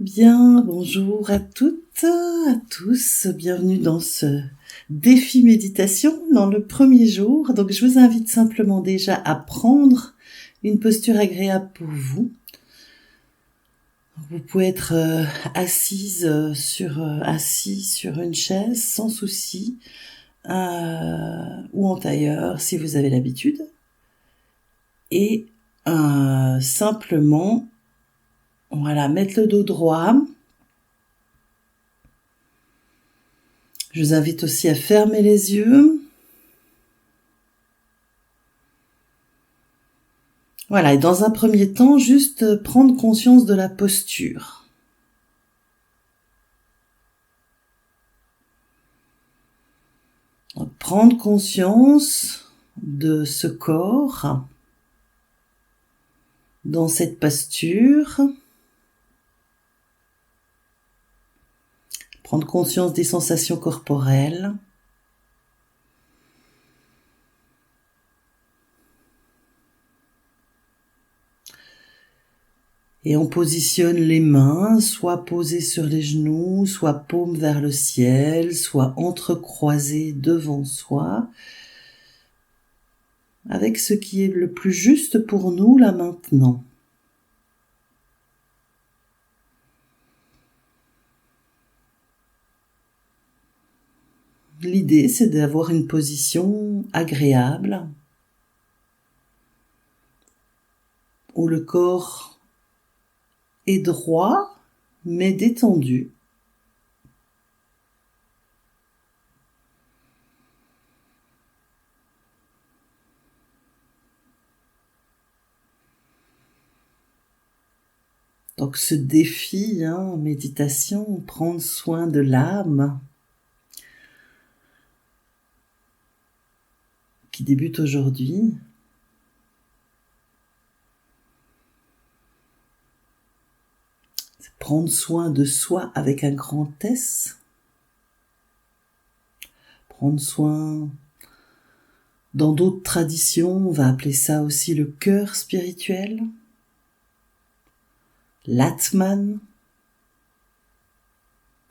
Bien, bonjour à toutes, à tous, bienvenue dans ce défi méditation, dans le premier jour. Donc je vous invite simplement déjà à prendre une posture agréable pour vous. Vous pouvez être assis sur une chaise sans souci, ou en tailleur si vous avez l'habitude. Et simplement, voilà, mettre le dos droit. Je vous invite aussi à fermer les yeux. Voilà, et dans un premier temps, juste prendre conscience de la posture. Donc, prendre conscience de ce corps dans cette posture. Prendre conscience des sensations corporelles. Et on positionne les mains, soit posées sur les genoux, soit paumes vers le ciel, soit entrecroisées devant soi, avec ce qui est le plus juste pour nous là maintenant. L'idée, c'est d'avoir une position agréable, où le corps est droit, mais détendu. Donc ce défi, méditation, prendre soin de l'âme, qui débute aujourd'hui. C'est prendre soin de soi avec un grand S. Prendre soin, dans d'autres traditions, on va appeler ça aussi le cœur spirituel. L'Atman,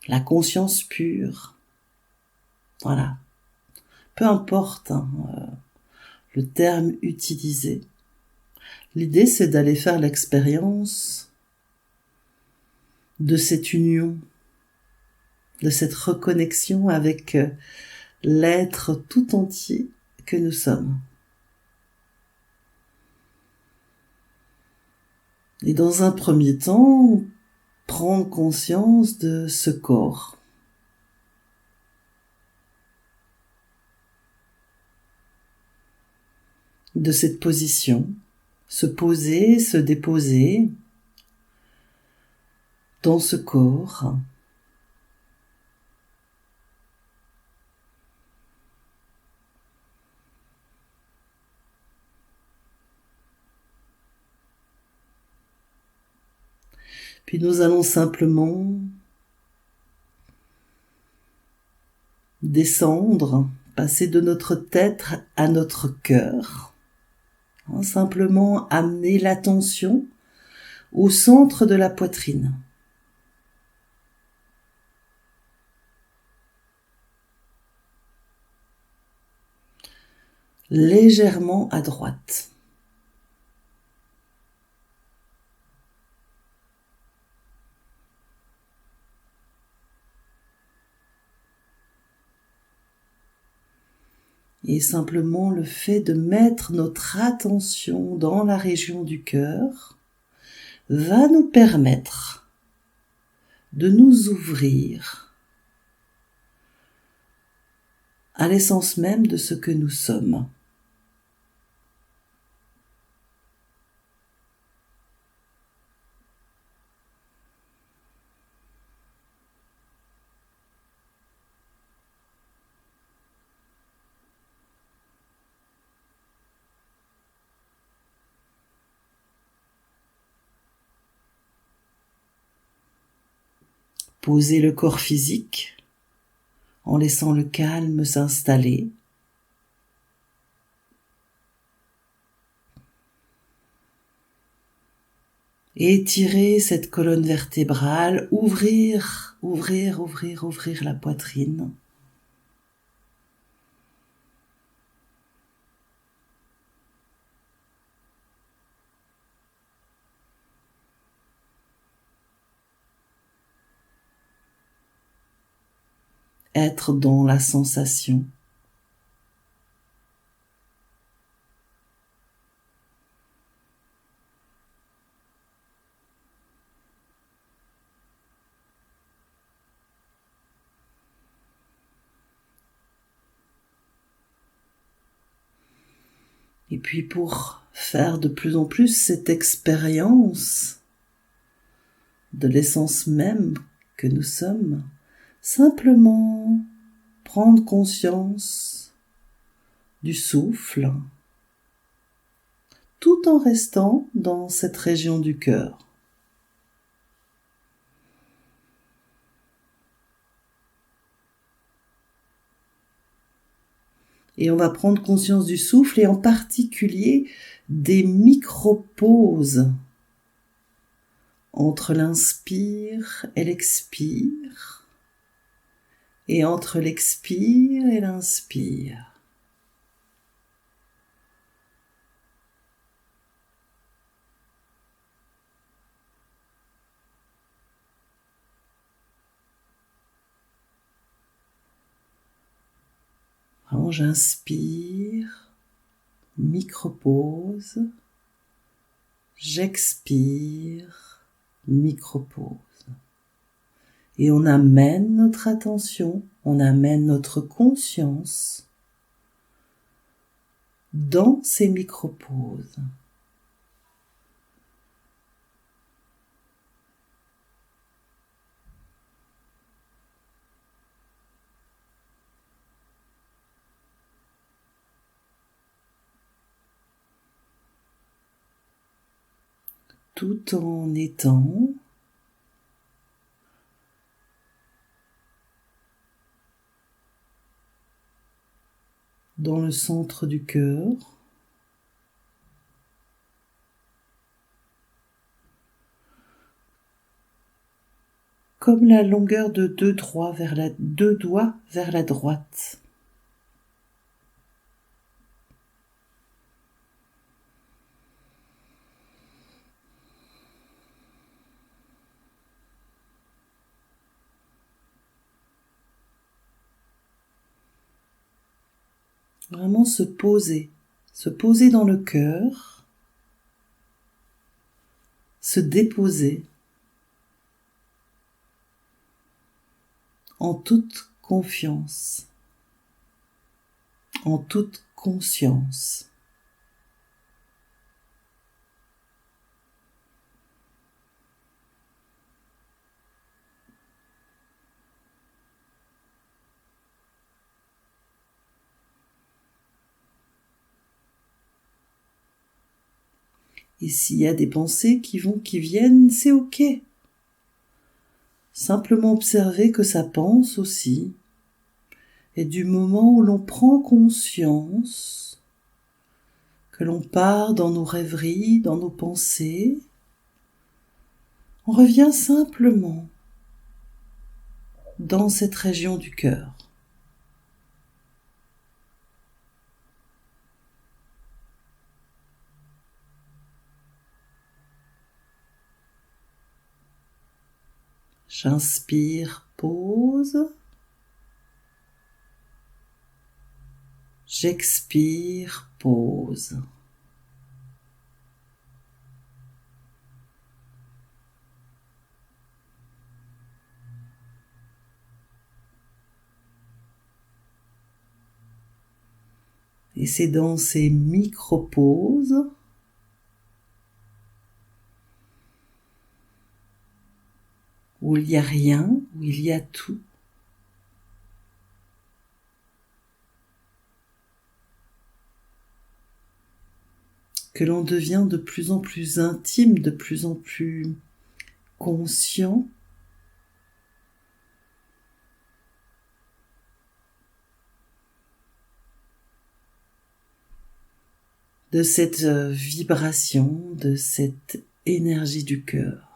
la conscience pure. Voilà. Peu importe le terme utilisé. L'idée, c'est d'aller faire l'expérience de cette union, de cette reconnexion avec l'être tout entier que nous sommes. Et dans un premier temps, prendre conscience de ce corps. De cette position, se poser, se déposer dans ce corps. Puis nous allons simplement descendre, passer de notre tête à notre cœur. Simplement amener l'attention au centre de la poitrine. Légèrement à droite. Et simplement le fait de mettre notre attention dans la région du cœur va nous permettre de nous ouvrir à l'essence même de ce que nous sommes. Poser le corps physique en laissant le calme s'installer. Et étirer cette colonne vertébrale, ouvrir la poitrine. Être dans la sensation. Et puis pour faire de plus en plus cette expérience de l'essence même que nous sommes, simplement prendre conscience du souffle, tout en restant dans cette région du cœur. Et on va prendre conscience du souffle et en particulier des micro-pauses entre l'inspire et l'expire et entre l'expire et l'inspire. Vraiment, j'inspire, micro-pause, j'expire, micro-pause. Et on amène notre attention, on amène notre conscience dans ces micro-pauses. Tout en étant dans le centre du cœur, comme la longueur de deux doigts vers la droite. Vraiment se poser dans le cœur, se déposer en toute confiance, en toute conscience. Et s'il y a des pensées qui viennent, c'est ok. Simplement observer que ça pense aussi. Et du moment où l'on prend conscience, que l'on part dans nos rêveries, dans nos pensées, on revient simplement dans cette région du cœur. J'inspire, pause. J'expire, pause. Et c'est dans ces micro-pauses où il n'y a rien, où il y a tout. Que l'on devient de plus en plus intime, de plus en plus conscient de cette vibration, de cette énergie du cœur.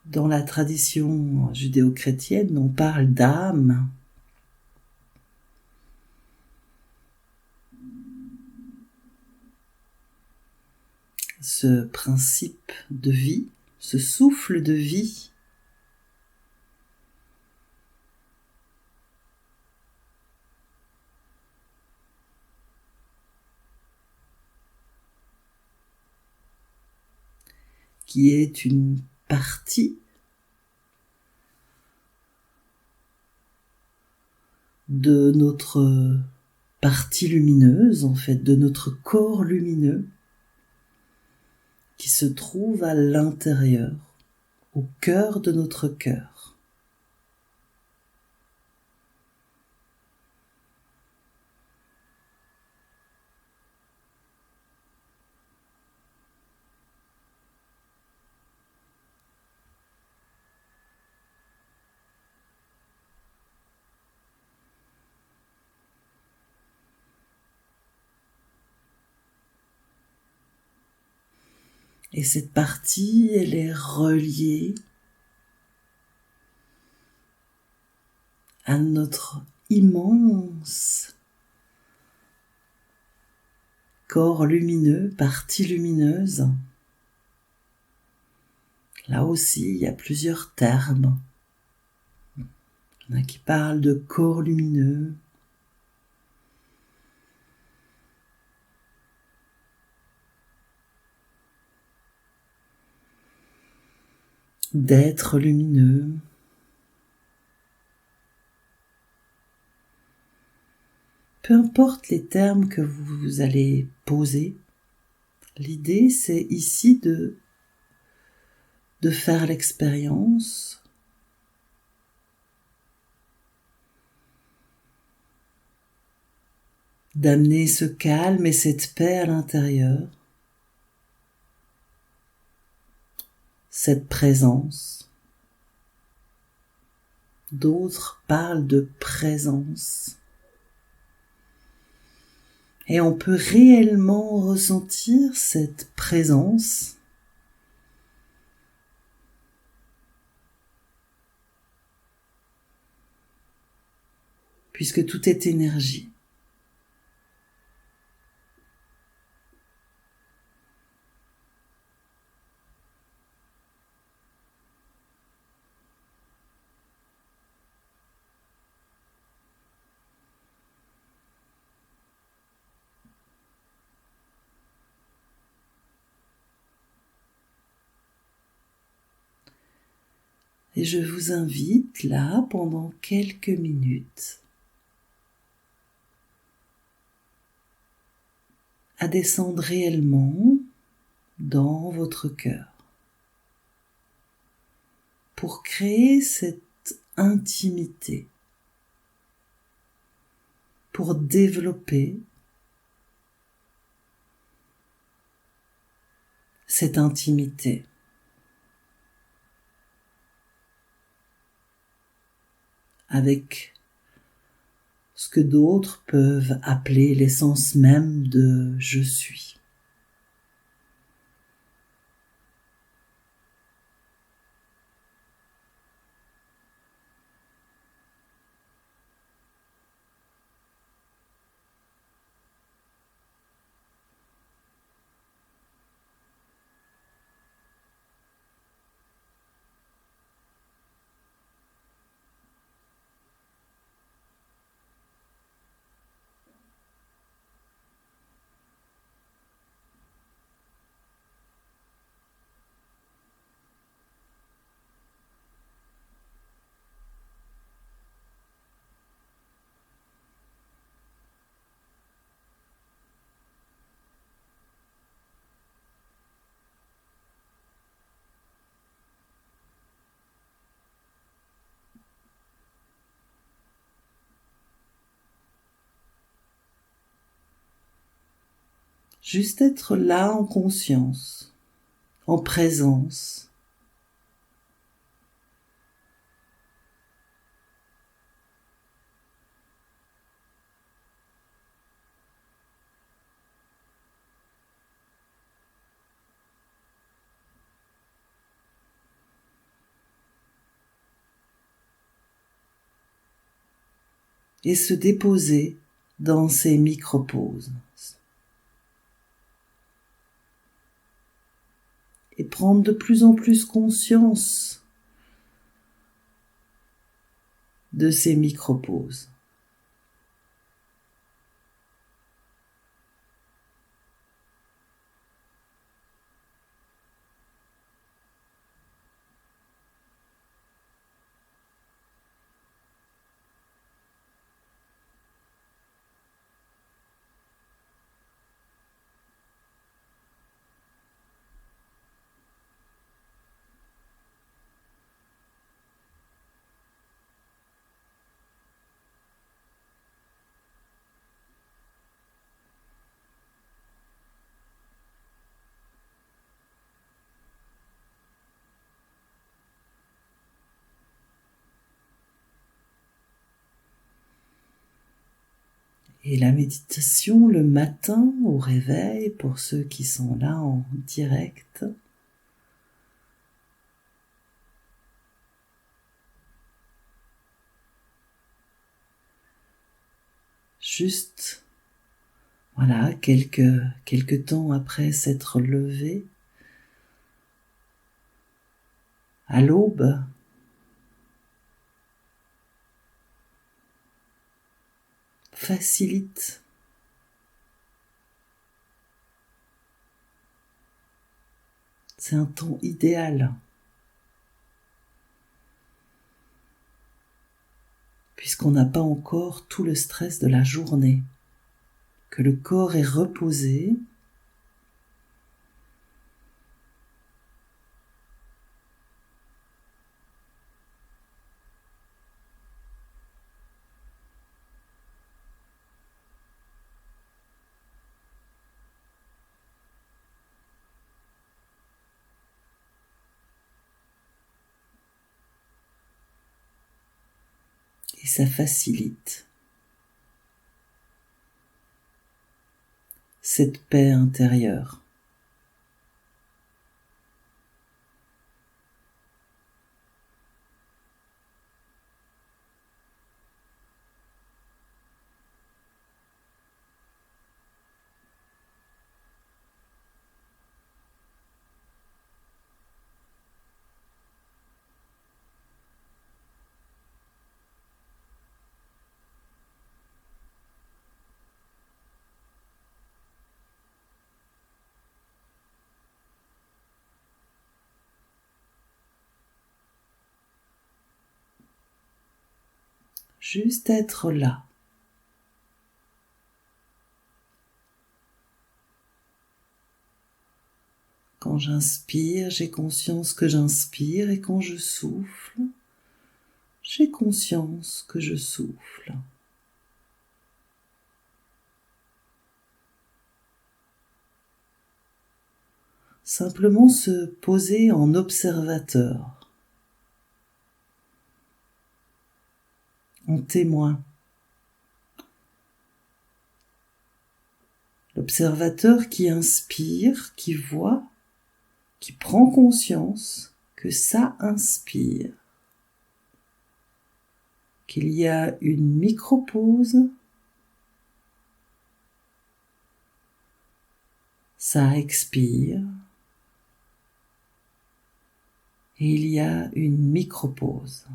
Dans la tradition judéo-chrétienne, on parle d'âme. Ce principe de vie, ce souffle de vie, qui est une partie de notre partie lumineuse, en fait, de notre corps lumineux, qui se trouve à l'intérieur, au cœur de notre cœur. Et cette partie, elle est reliée à notre immense corps lumineux, partie lumineuse. Là aussi, il y a plusieurs termes. Il y en a qui parlent de corps lumineux, d'être lumineux. Peu importe les termes que vous allez poser, l'idée c'est ici de faire l'expérience d'amener ce calme et cette paix à l'intérieur, cette présence. D'autres parlent de présence. Et on peut réellement ressentir cette présence puisque tout est énergie. Et je vous invite là, pendant quelques minutes, à descendre réellement dans votre cœur pour créer cette intimité, pour développer cette intimité. Avec ce que d'autres peuvent appeler l'essence même de « je suis ». Juste être là en conscience, en présence. Et se déposer dans ces micro-pauses. Et prendre de plus en plus conscience de ces micro-pauses. Et la méditation le matin au réveil, pour ceux qui sont là en direct, juste, voilà, quelques temps après s'être levé, à l'aube, facilite. C'est un temps idéal. Puisqu'on n'a pas encore tout le stress de la journée, que le corps est reposé, et ça facilite cette paix intérieure. Juste être là. Quand j'inspire, j'ai conscience que j'inspire, et quand je souffle, j'ai conscience que je souffle. Simplement se poser en observateur, en témoin. L'observateur qui inspire, qui voit, qui prend conscience que ça inspire, qu'il y a une micro-pause, ça expire, et il y a une micro-pause.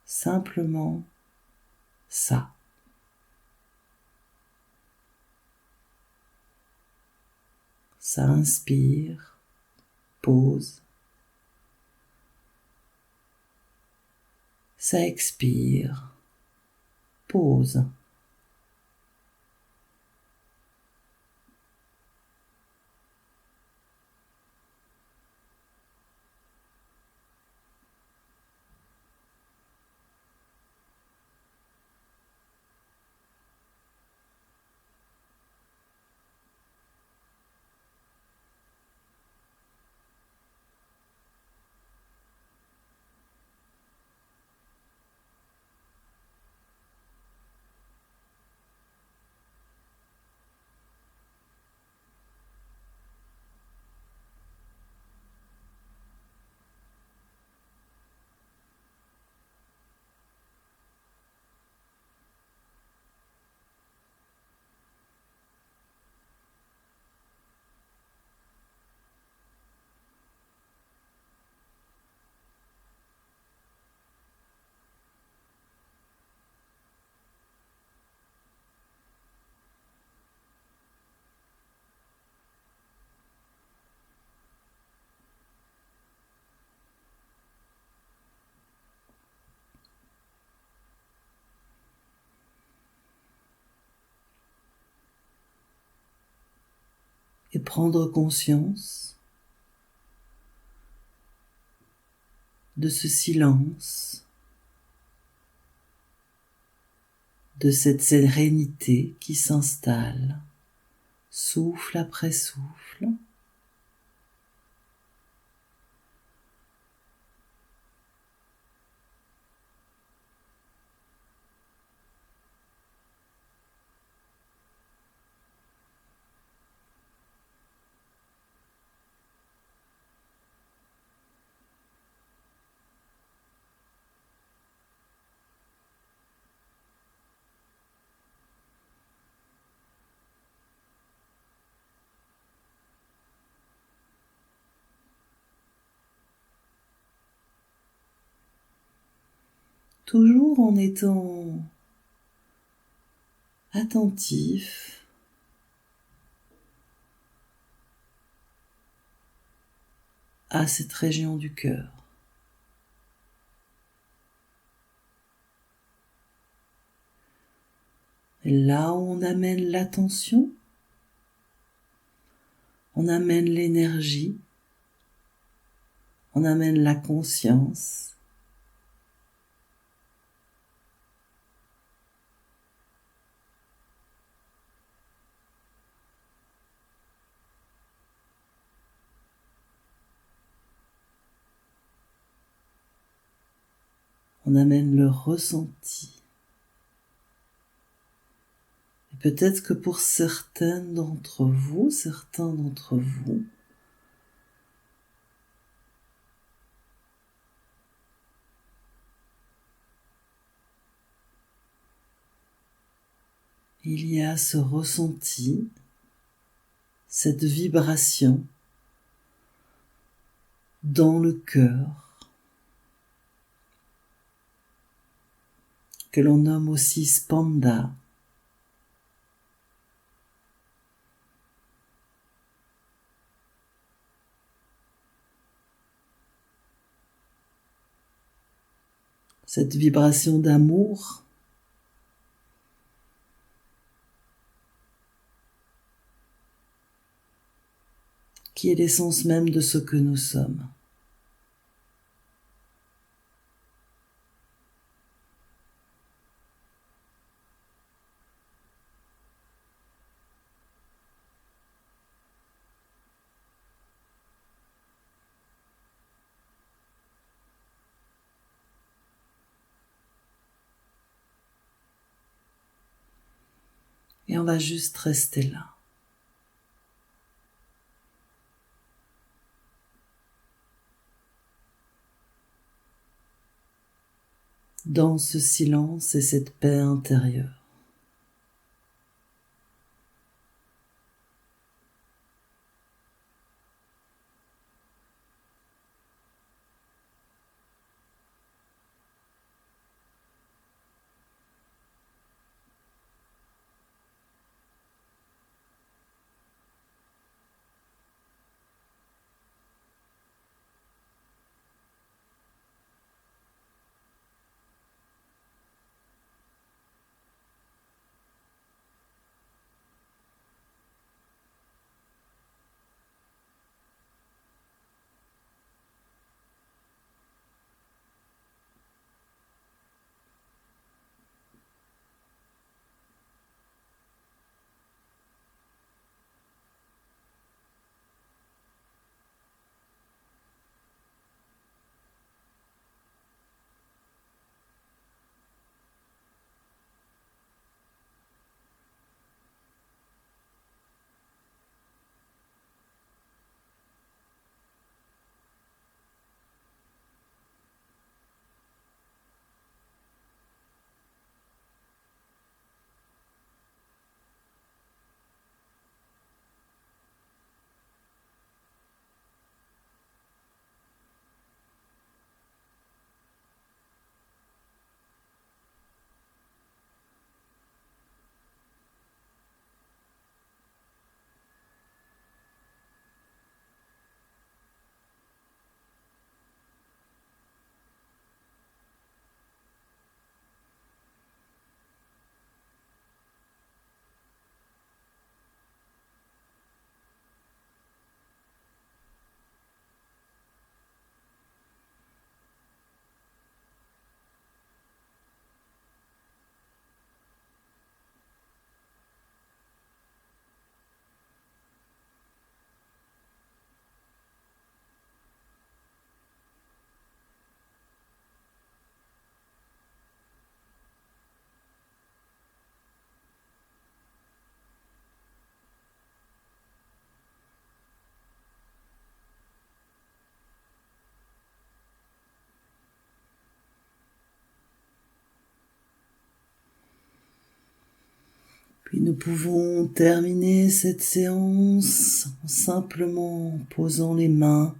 Simplement ça. Ça inspire, pause. Ça expire, pause. et prendre conscience de ce silence, de cette sérénité qui s'installe, souffle après souffle. Toujours en étant attentif à cette région du cœur. Et là où on amène l'attention, on amène l'énergie, on amène la conscience. On amène le ressenti. Et peut-être que pour certains d'entre vous, il y a ce ressenti, cette vibration dans le cœur, que l'on nomme aussi spanda. Cette vibration d'amour qui est l'essence même de ce que nous sommes. Et on va juste rester là. Dans ce silence et cette paix intérieure. Puis nous pouvons terminer cette séance en simplement posant les mains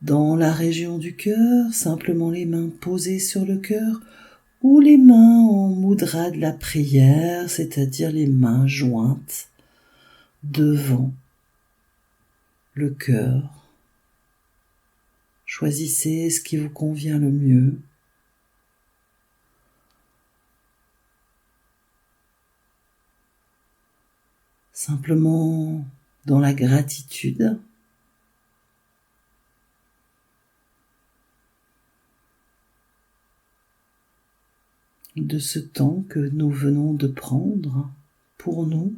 dans la région du cœur, simplement les mains posées sur le cœur, ou les mains en mudra de la prière, c'est-à-dire les mains jointes devant le cœur. Choisissez ce qui vous convient le mieux. Simplement dans la gratitude de ce temps que nous venons de prendre pour nous.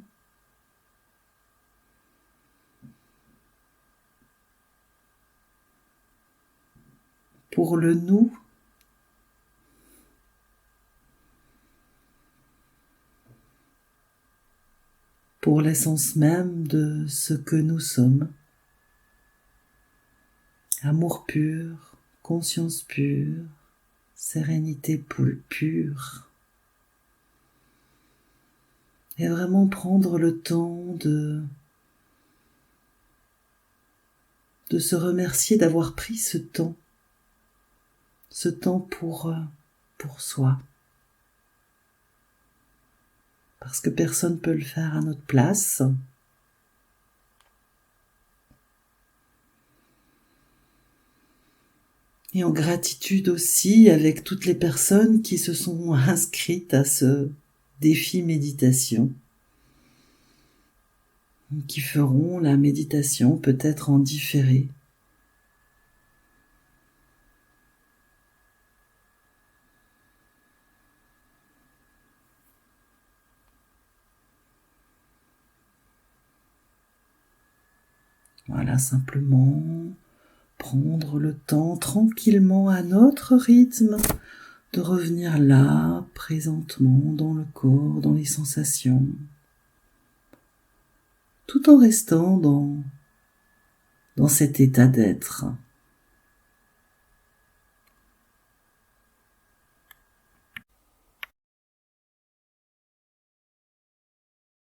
Pour le nous, pour l'essence même de ce que nous sommes. Amour pur, conscience pure, sérénité pure. Et vraiment prendre le temps de se remercier d'avoir pris ce temps pour soi. Parce que personne ne peut le faire à notre place. Et en gratitude aussi avec toutes les personnes qui se sont inscrites à ce défi méditation, qui feront la méditation peut-être en différé. Voilà, simplement prendre le temps tranquillement à notre rythme de revenir là, présentement, dans le corps, dans les sensations, tout en restant dans cet état d'être.